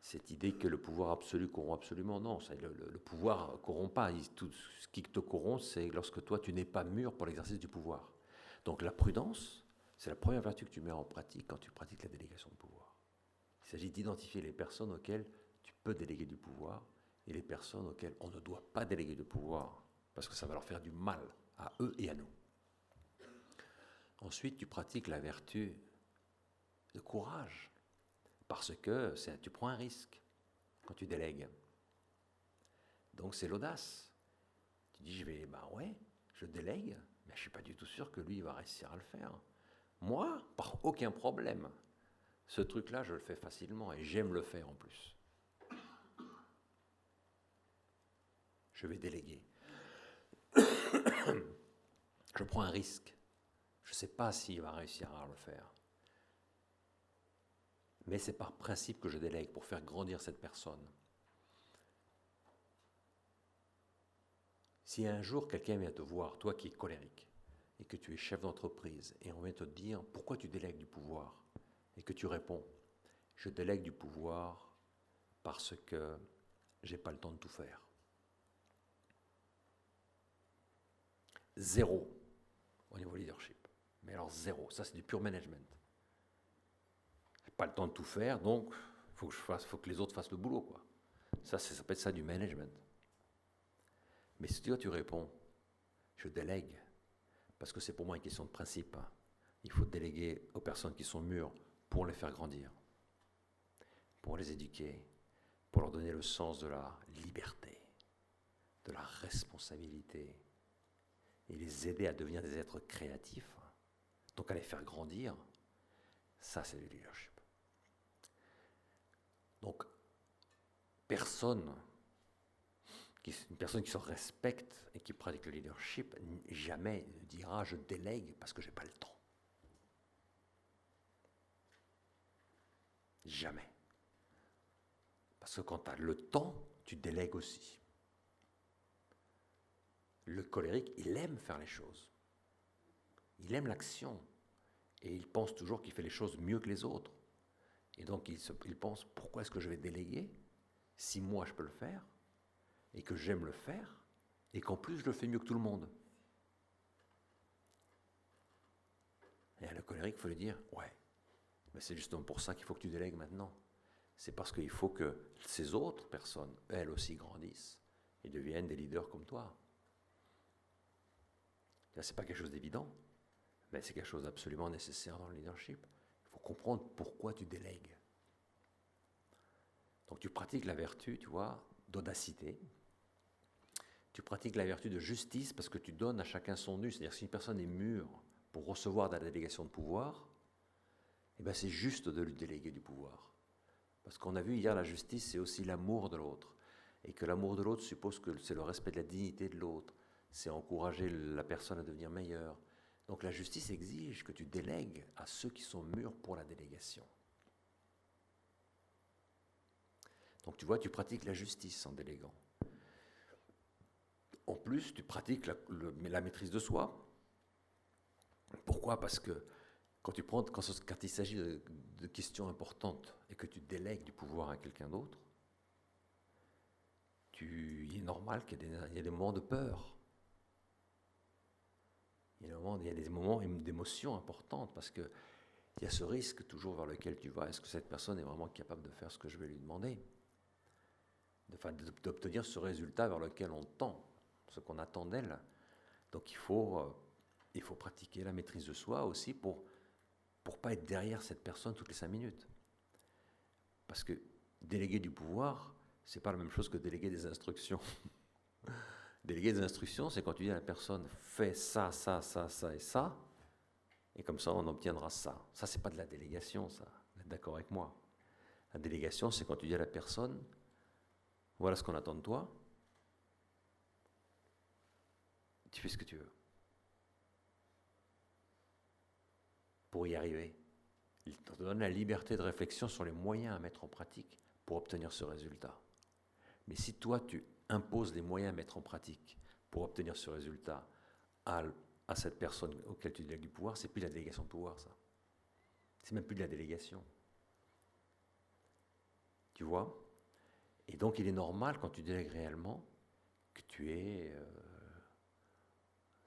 cette idée que le pouvoir absolu corrompt absolument? Non, le pouvoir ne corrompt pas. Tout ce qui te corrompt, c'est lorsque toi, tu n'es pas mûr pour l'exercice du pouvoir. Donc la prudence, c'est la première vertu que tu mets en pratique quand tu pratiques la délégation de pouvoir. Il s'agit d'identifier les personnes auxquelles tu peux déléguer du pouvoir et les personnes auxquelles on ne doit pas déléguer de pouvoir, parce que ça va leur faire du mal à eux et à nous. Ensuite, tu pratiques la vertu de courage, parce que tu prends un risque quand tu délègues. Donc c'est l'audace. Tu dis, je délègue, mais je ne suis pas du tout sûr que lui, il va réussir à le faire. Moi, par aucun problème. Ce truc-là, je le fais facilement et j'aime le faire en plus. Je vais déléguer. Je prends un risque. Je ne sais pas s'il va réussir à le faire. Mais c'est par principe que je délègue pour faire grandir cette personne. Si un jour quelqu'un vient te voir, toi qui es colérique, et que tu es chef d'entreprise, et on vient te dire pourquoi tu délègues du pouvoir, et que tu réponds, je délègue du pouvoir parce que j'ai pas le temps de tout faire. 0 au niveau leadership. Mais alors 0, ça c'est du pure management. J'ai pas le temps de tout faire, donc faut que les autres fassent le boulot, quoi. Ça s'appelle ça du management. Mais si toi tu réponds, je délègue, parce que c'est pour moi une question de principe. Il faut déléguer aux personnes qui sont mûres pour les faire grandir, pour les éduquer, pour leur donner le sens de la liberté, de la responsabilité, et les aider à devenir des êtres créatifs, donc à les faire grandir. Ça, c'est du leadership. Donc, une personne qui se respecte et qui pratique le leadership, jamais ne dira « je délègue parce que je n'ai pas le temps ». Jamais. Parce que quand tu as le temps, tu délègues aussi. Le colérique, il aime faire les choses. Il aime l'action. Et il pense toujours qu'il fait les choses mieux que les autres. Et donc il pense, pourquoi est-ce que je vais déléguer si moi je peux le faire et que j'aime le faire et qu'en plus je le fais mieux que tout le monde. Et à le colérique, il faut lui dire, ouais, mais c'est justement pour ça qu'il faut que tu délègues maintenant. C'est parce qu'il faut que ces autres personnes, elles aussi, grandissent et deviennent des leaders comme toi. C'est pas quelque chose d'évident, mais c'est quelque chose d'absolument nécessaire dans le leadership. Il faut comprendre pourquoi tu délègues. Donc tu pratiques la vertu, tu vois, d'audacité. Tu pratiques la vertu de justice parce que tu donnes à chacun son dû. C'est-à-dire que si une personne est mûre pour recevoir de la délégation de pouvoir, eh ben c'est juste de lui déléguer du pouvoir. Parce qu'on a vu hier, la justice, c'est aussi l'amour de l'autre. Et que l'amour de l'autre suppose que c'est le respect de la dignité de l'autre. C'est encourager la personne à devenir meilleure. Donc la justice exige que tu délègues à ceux qui sont mûrs pour la délégation. Donc tu vois, tu pratiques la justice en déléguant. En plus, tu pratiques la maîtrise de soi. Pourquoi ? Parce que quand il s'agit de questions importantes et que tu délègues du pouvoir à quelqu'un d'autre, il est normal qu'il y ait des moments de peur. Il y a des moments d'émotion importantes parce qu'il y a ce risque toujours vers lequel tu vas. Est-ce que cette personne est vraiment capable de faire ce que je vais lui demander? D'obtenir ce résultat vers lequel on tend, ce qu'on attend d'elle. Donc il faut pratiquer la maîtrise de soi aussi pour pas être derrière cette personne toutes les 5 minutes. Parce que déléguer du pouvoir, c'est pas la même chose que déléguer des instructions. Déléguer des instructions, c'est quand tu dis à la personne « fais ça, ça, ça, ça et ça », et comme ça, on obtiendra ça. Ça, c'est pas de la délégation, ça. Vous êtes d'accord avec moi? La délégation, c'est quand tu dis à la personne « voilà ce qu'on attend de toi, tu fais ce que tu veux. » Pour y arriver, il te donne la liberté de réflexion sur les moyens à mettre en pratique pour obtenir ce résultat. Mais si toi, tu imposes les moyens à mettre en pratique pour obtenir ce résultat à cette personne auquel tu délègues du pouvoir, c'est plus de la délégation de pouvoir, ça. C'est même plus de la délégation. Tu vois? Et donc, il est normal, quand tu délègues réellement, que tu aies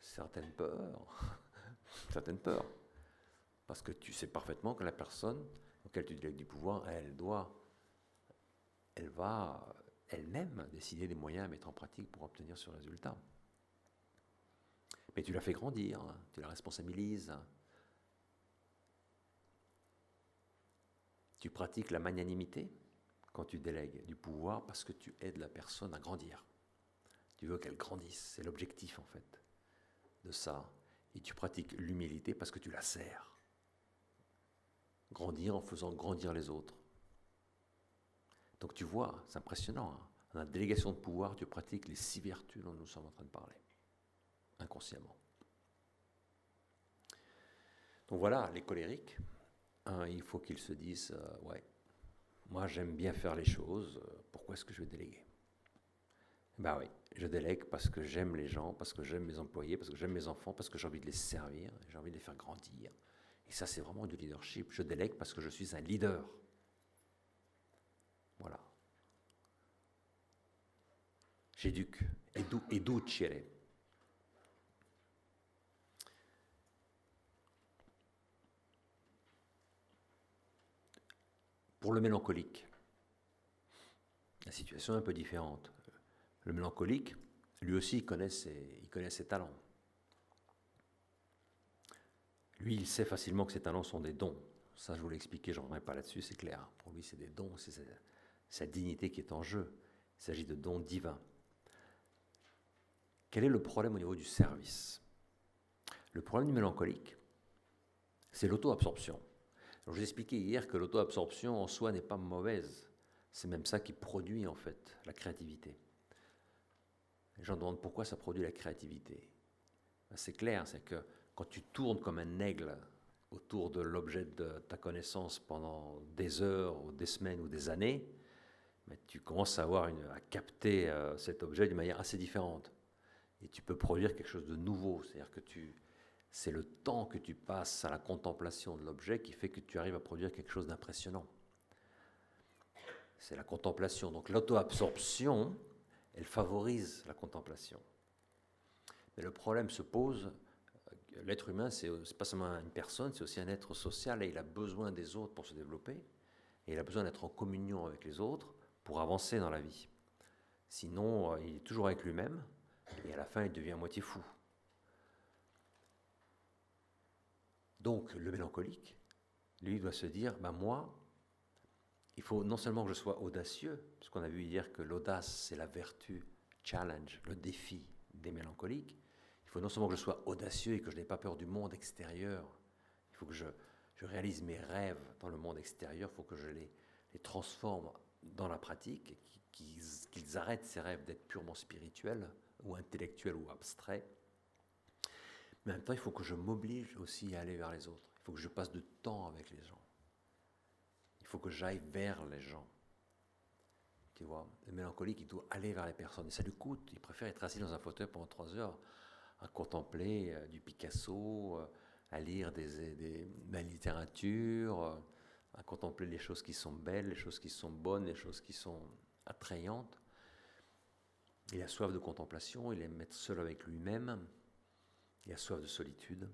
certaines peurs. Certaines peurs. Parce que tu sais parfaitement que la personne auquel tu délègues du pouvoir, elle va elle-même décider des moyens à mettre en pratique pour obtenir ce résultat. Mais tu la fais grandir, hein, tu la responsabilises. Hein. Tu pratiques la magnanimité quand tu délègues du pouvoir parce que tu aides la personne à grandir. Tu veux qu'elle grandisse, c'est l'objectif en fait de ça. Et tu pratiques l'humilité parce que tu la sers. Grandir en faisant grandir les autres. Donc tu vois, c'est impressionnant. Hein. Dans la délégation de pouvoir, tu pratiques les 6 vertus dont nous sommes en train de parler, inconsciemment. Donc voilà, les colériques, il faut qu'ils se disent, ouais, moi j'aime bien faire les choses, pourquoi est-ce que je vais déléguer? Ben oui, je délègue parce que j'aime les gens, parce que j'aime mes employés, parce que j'aime mes enfants, parce que j'ai envie de les servir, j'ai envie de les faire grandir. Et ça, c'est vraiment du leadership. Je délègue parce que je suis un leader. Voilà. J'éduque. Educere. Pour le mélancolique, la situation est un peu différente. Le mélancolique, lui aussi, il connaît ses talents. Lui, il sait facilement que ses talents sont des dons. Ça, je vous l'ai expliqué, je ne reviendrai pas là-dessus, c'est clair. Pour lui, c'est des dons, c'est sa dignité qui est en jeu. Il s'agit de dons divins. Quel est le problème au niveau du service? Le problème du mélancolique, c'est l'auto-absorption. Alors, je vous ai expliqué hier que l'auto-absorption en soi n'est pas mauvaise. C'est même ça qui produit en fait la créativité. Les gens demandent pourquoi ça produit la créativité. Ben, c'est clair, c'est que quand tu tournes comme un aigle autour de l'objet de ta connaissance pendant des heures, ou des semaines ou des années, ben, tu commences à capter cet objet d'une manière assez différente. Et tu peux produire quelque chose de nouveau. C'est-à-dire que c'est le temps que tu passes à la contemplation de l'objet qui fait que tu arrives à produire quelque chose d'impressionnant. C'est la contemplation. Donc l'auto-absorption, elle favorise la contemplation. Mais le problème se pose, l'être humain, c'est pas seulement une personne, c'est aussi un être social et il a besoin des autres pour se développer. Et il a besoin d'être en communion avec les autres pour avancer dans la vie. Sinon, il est toujours avec lui-même et à la fin, il devient à moitié fou. Donc, le mélancolique, lui, doit se dire, moi, il faut non seulement que je sois audacieux, puisqu'on a vu hier que l'audace, c'est la vertu, challenge, le défi des mélancoliques. Il faut non seulement que je sois audacieux et que je n'ai pas peur du monde extérieur, il faut que je réalise mes rêves dans le monde extérieur, il faut que je les transforme dans la pratique, qu'ils arrêtent ces rêves d'être purement spirituels ou intellectuels ou abstraits. Mais en même temps, il faut que je m'oblige aussi à aller vers les autres. Il faut que je passe du temps avec les gens. Il faut que j'aille vers les gens. Tu vois, le mélancolique, il doit aller vers les personnes. Et ça lui coûte. Il préfère être assis dans un fauteuil pendant 3 heures à contempler du Picasso, à lire de la littérature, à contempler les choses qui sont belles, les choses qui sont bonnes, les choses qui sont attrayantes. Il a soif de contemplation, il aime être seul avec lui-même, il a soif de solitude.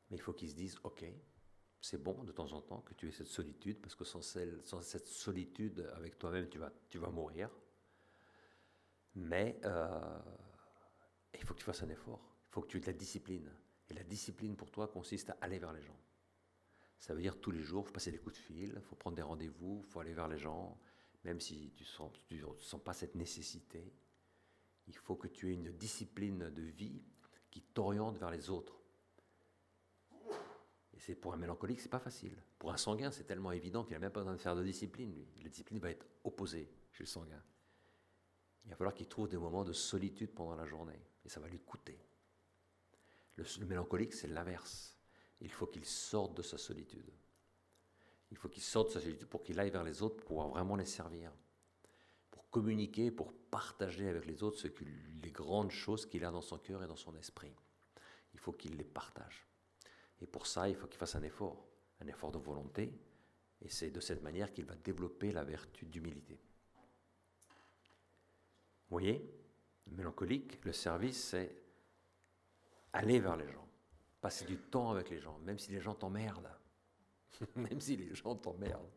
Mais il faut qu'il se dise, ok, c'est bon de temps en temps que tu aies cette solitude, parce que sans cette solitude avec toi-même, tu vas mourir. Mais il faut que tu fasses un effort, il faut que tu aies de la discipline. Et la discipline pour toi consiste à aller vers les gens. Ça veut dire tous les jours, il faut passer des coups de fil, il faut prendre des rendez-vous, il faut aller vers les gens, même si tu ne sens pas cette nécessité. Il faut que tu aies une discipline de vie qui t'oriente vers les autres. Et c'est pour un mélancolique, c'est pas facile. Pour un sanguin, c'est tellement évident qu'il n'a même pas besoin de faire de discipline, lui. La discipline va être opposée chez le sanguin. Il va falloir qu'il trouve des moments de solitude pendant la journée. Et ça va lui coûter. Le mélancolique, c'est l'inverse. Il faut qu'il sorte de sa solitude. Il faut qu'il sorte de sa solitude pour qu'il aille vers les autres, pour pouvoir vraiment les servir. Pour communiquer, pour partager avec les autres les grandes choses qu'il a dans son cœur et dans son esprit. Il faut qu'il les partage. Et pour ça, il faut qu'il fasse un effort de volonté. Et c'est de cette manière qu'il va développer la vertu d'humilité. Vous voyez, le mélancolique, le service, c'est aller vers les gens, passer du temps avec les gens, même si les gens t'emmerdent. Même si les gens t'emmerdent.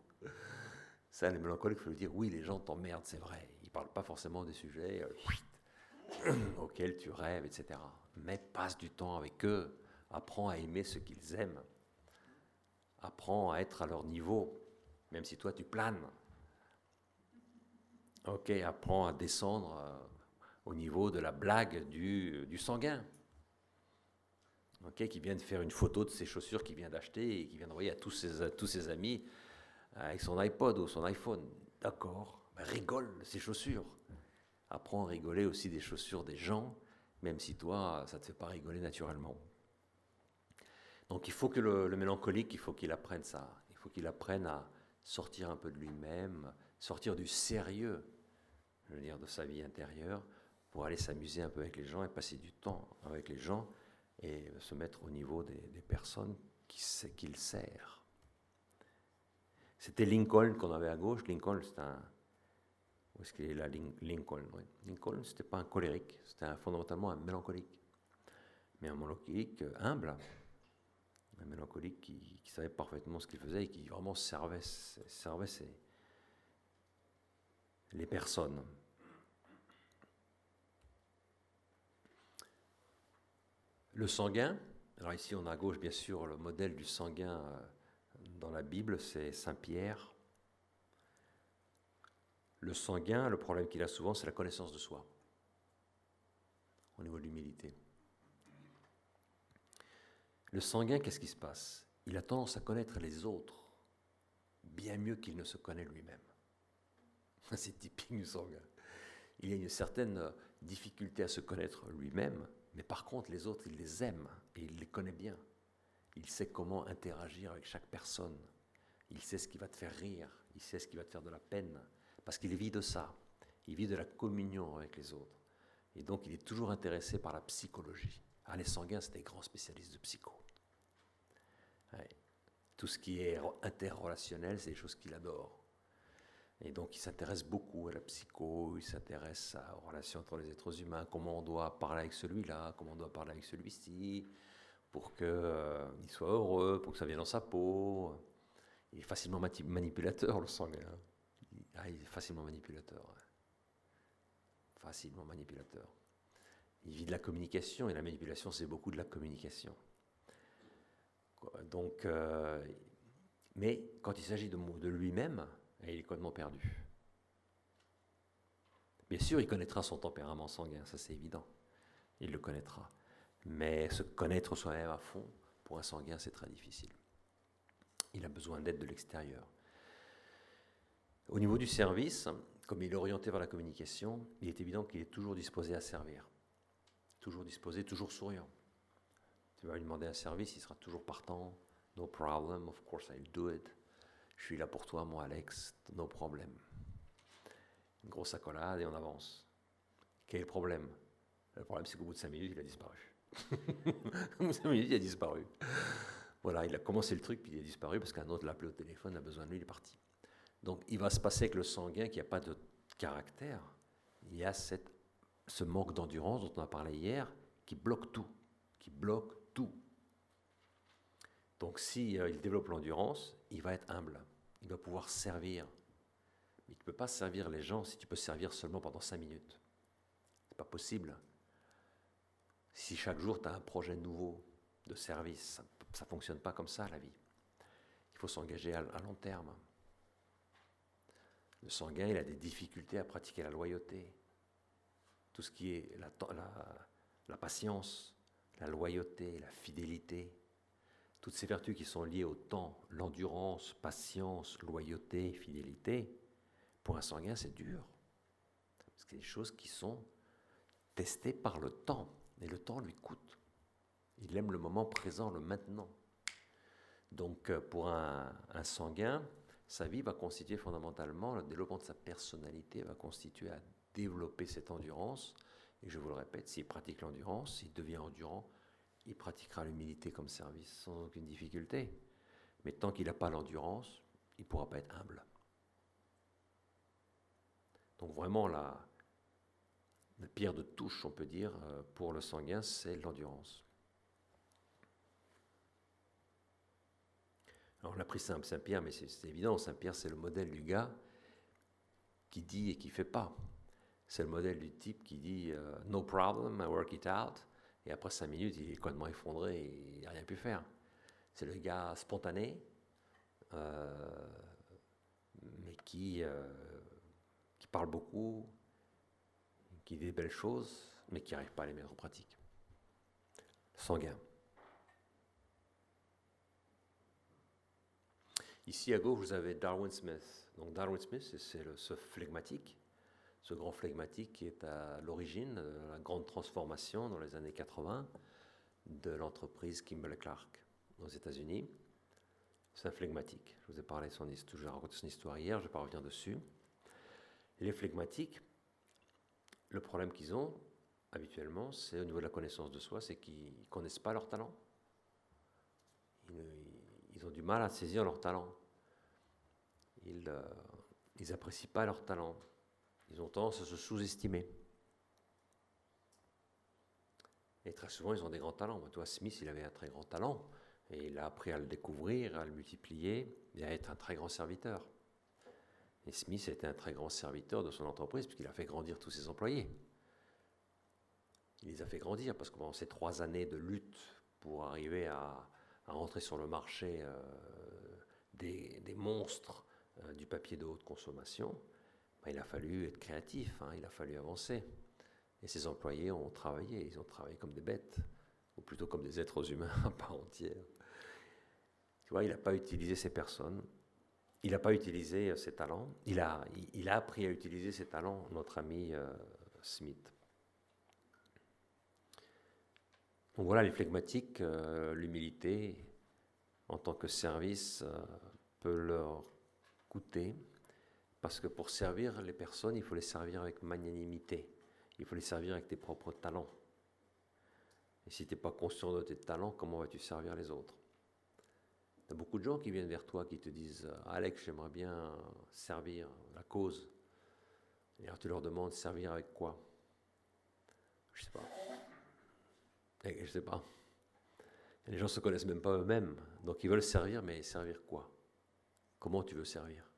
Ça, le mélancolique, il faut lui dire, oui, les gens t'emmerdent, c'est vrai. Ils ne parlent pas forcément des sujets auxquels tu rêves, etc. Mais passe du temps avec eux. Apprends à aimer ce qu'ils aiment. Apprends à être à leur niveau, même si toi, tu planes. Ok, apprends à descendre au niveau de la blague du sanguin. Ok, qui vient de faire une photo de ses chaussures qu'il vient d'acheter et qui vient d'envoyer à tous ses amis avec son iPod ou son iPhone. D'accord, ben rigole de ses chaussures. Apprends à rigoler aussi des chaussures des gens, même si toi, ça ne te fait pas rigoler naturellement. Donc il faut que le mélancolique, il faut qu'il apprenne ça. Il faut qu'il apprenne à sortir un peu de lui-même, sortir du sérieux, je veux dire, de sa vie intérieure, pour aller s'amuser un peu avec les gens et passer du temps avec les gens et se mettre au niveau des personnes qu'il sert. C'était Lincoln qu'on avait à gauche. Lincoln, c'est un... Où est-ce qu'il est là, Lincoln, oui. Lincoln, c'était pas un colérique, c'était fondamentalement un mélancolique. Mais un mélancolique humble, un mélancolique qui savait parfaitement ce qu'il faisait et qui vraiment servait les personnes. Le sanguin, alors ici on a à gauche bien sûr le modèle du sanguin dans la Bible, c'est Saint Pierre. Le sanguin, le problème qu'il a souvent, c'est la connaissance de soi, au niveau de l'humilité. Le sanguin, qu'est-ce qui se passe? Il a tendance à connaître les autres bien mieux qu'il ne se connaît lui-même. C'est typique du sanguin. Il y a une certaine difficulté à se connaître lui-même, mais par contre, les autres, il les aime et il les connaît bien. Il sait comment interagir avec chaque personne. Il sait ce qui va te faire rire, il sait ce qui va te faire de la peine, parce qu'il vit de ça. Il vit de la communion avec les autres. Et donc, il est toujours intéressé par la psychologie. Les sanguins, c'est des grands spécialistes de psycho. Ouais. Tout ce qui est interrelationnel, c'est des choses qu'il adore. Et donc, il s'intéresse beaucoup à la psycho, il s'intéresse aux relations entre les êtres humains, comment on doit parler avec celui-là, comment on doit parler avec celui-ci, pour qu'il soit heureux, pour que ça vienne dans sa peau. Il est facilement manipulateur, le sanguin. Il est facilement manipulateur. Ouais. Facilement manipulateur. Il vit de la communication, et la manipulation, c'est beaucoup de la communication. Donc, mais quand il s'agit de lui-même, il est complètement perdu. Bien sûr, il connaîtra son tempérament sanguin, ça c'est évident. Il le connaîtra. Mais se connaître soi-même à fond, pour un sanguin, c'est très difficile. Il a besoin d'aide de l'extérieur. Au niveau du service, comme il est orienté vers la communication, il est évident qu'il est toujours disposé à servir. Toujours disposé, toujours souriant. Tu vas lui demander un service, il sera toujours partant. No problem, of course I'll do it. Je suis là pour toi, mon Alex, no problem. Une grosse accolade et on avance. Quel est le problème? Le problème, c'est qu'au bout de 5 minutes, il a disparu. Au bout de 5 minutes, il a disparu. Voilà, il a commencé le truc, puis il a disparu parce qu'un autre l'a appelé au téléphone, a besoin de lui, il est parti. Donc, il va se passer avec le sanguin qui n'a pas de caractère. il y a ce manque d'endurance dont on a parlé hier, qui bloque tout, qui bloque tout. Donc si il développe l'endurance, il va être humble, il va pouvoir servir. Mais tu ne peux pas servir les gens si tu peux servir seulement pendant 5 minutes. C'est pas possible. Si chaque jour tu as un projet nouveau de service, ça ne fonctionne pas comme ça la vie. Il faut s'engager à long terme. Le sanguin, il a des difficultés à pratiquer la loyauté. Tout ce qui est la patience, la loyauté, la fidélité, toutes ces vertus qui sont liées au temps, l'endurance, patience, loyauté, fidélité, pour un sanguin, c'est dur. Parce que c'est des choses qui sont testées par le temps. Et le temps lui coûte. Il aime le moment présent, le maintenant. Donc pour un sanguin, sa vie va constituer fondamentalement, le développement de sa personnalité va constituer à développer cette endurance. Et je vous le répète, s'il pratique l'endurance, s'il devient endurant, il pratiquera l'humilité comme service sans aucune difficulté. Mais tant qu'il n'a pas l'endurance, il ne pourra pas être humble. Donc vraiment, la pierre de touche, on peut dire, pour le sanguin, c'est l'endurance. Alors on a pris Saint-Pierre, mais c'est évident, Saint-Pierre c'est le modèle du gars qui dit et qui ne fait pas. C'est le modèle du type qui dit « no problem, I work it out », et après 5 minutes, il est complètement effondré et il n'a rien pu faire. C'est le gars spontané, mais qui parle beaucoup, qui dit des belles choses, mais qui n'arrive pas à les mettre en pratique. Sanguin. Ici à gauche, vous avez Darwin Smith. Donc Darwin Smith, c'est ce flegmatique, ce grand flegmatique qui est à l'origine de la grande transformation dans les années 80 de l'entreprise Kimberly-Clark aux États-Unis. C'est un flegmatique. Je vous ai parlé de son histoire, j'ai raconté son histoire hier, je ne vais pas revenir dessus. Les flegmatiques, le problème qu'ils ont habituellement, c'est au niveau de la connaissance de soi, c'est qu'ils ne connaissent pas leur talent. Ils ont du mal à saisir leur talent. Ils n'apprécient pas leur talent. Ils ont tendance à se sous-estimer. Et très souvent, ils ont des grands talents. Toi, Smith, il avait un très grand talent. Et il a appris à le découvrir, à le multiplier et à être un très grand serviteur. Et Smith était un très grand serviteur de son entreprise puisqu'il a fait grandir tous ses employés. Il les a fait grandir parce que pendant ces 3 années de lutte pour arriver à rentrer sur le marché des monstres du papier de haute consommation, il a fallu être créatif, il a fallu avancer. Et ses employés ont travaillé, ils ont travaillé comme des bêtes, ou plutôt comme des êtres humains à part entière. Tu vois, il n'a pas utilisé ces personnes, il n'a pas utilisé ses talents, il a appris à utiliser ses talents, notre ami Smith. Donc voilà, les flegmatiques, l'humilité en tant que service peut leur coûter, parce que pour servir les personnes, il faut les servir avec magnanimité, il faut les servir avec tes propres talents. Et si tu n'es pas conscient de tes talents, comment vas-tu servir les autres ? Il y a beaucoup de gens qui viennent vers toi, qui te disent « Alex, j'aimerais bien servir la cause ». Et alors tu leur demandes « servir avec quoi ?» Je ne sais pas. Je ne sais pas. Et les gens ne se connaissent même pas eux-mêmes. Donc ils veulent servir, mais servir quoi ? Comment tu veux servir ?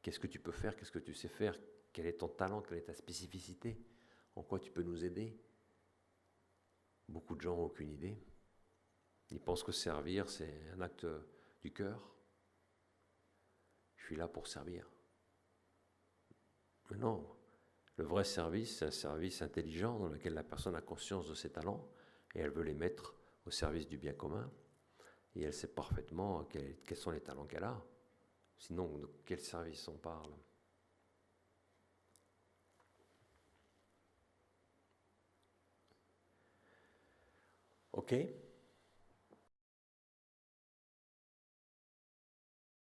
Qu'est-ce que tu peux faire ? Qu'est-ce que tu sais faire ? Quel est ton talent ? Quelle est ta spécificité ? En quoi tu peux nous aider ? Beaucoup de gens n'ont aucune idée. Ils pensent que servir, c'est un acte du cœur. Je suis là pour servir. Mais non, le vrai service, c'est un service intelligent dans lequel la personne a conscience de ses talents et elle veut les mettre au service du bien commun. Et elle sait parfaitement quels sont les talents qu'elle a. Sinon, de quel service on parle ? Ok ?